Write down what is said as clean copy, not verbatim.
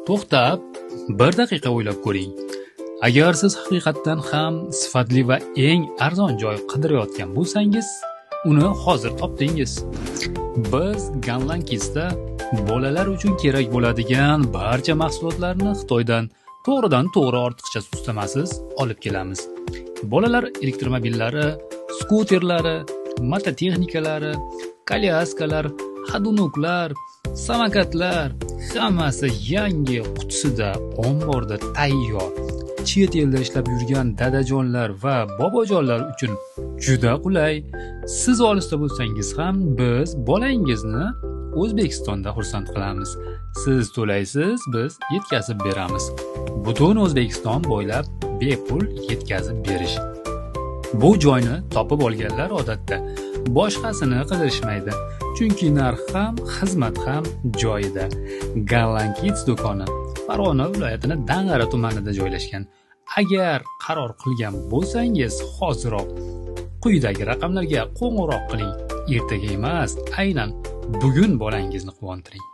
To'xtab, bir daqiqa o'ylab ko'ring. Agar siz haqiqatdan ham sifatli va eng arzon joy qidirayotgan bo'lsangiz, uni hozir topdingiz. Biz Ganlan Kids'da bolalar uchun kerak bo'ladigan barcha mahsulotlarni Xitoydan to'g'ridan-to'g'ri ortiqcha sustamasiz olib kelamiz. Bolalar elektromobillari, skuterlari, mototexnikalari, kolyaskalar, hadunuklar, samokatlar hammasi yangi qutisida omborda tayyor. Chet elda ishlab yurgan dadajonlar va bobojonlar uchun juda qulay. Siz olisda bo'lsangiz ham biz bolangizni O'zbekistonda xursand qilamiz. Siz to'laysiz, biz yetkazib beramiz. Butun O'zbekiston bo'ylab bepul yetkazib berish. Bu joyni topib olganlar odatda boshqasini qidirishmaydi. Chunki narx ham, xizmat ham joyida. Ganlan Kids do'koni Farg'ona viloyatining Dang'ara tumanida joylashgan. Agar qaror qilgan bo'lsangiz, hoziroq quyidagi raqamlarga qo'ng'iroq qiling. Ertaga emas, aynan bugun bolangizni quvontiring.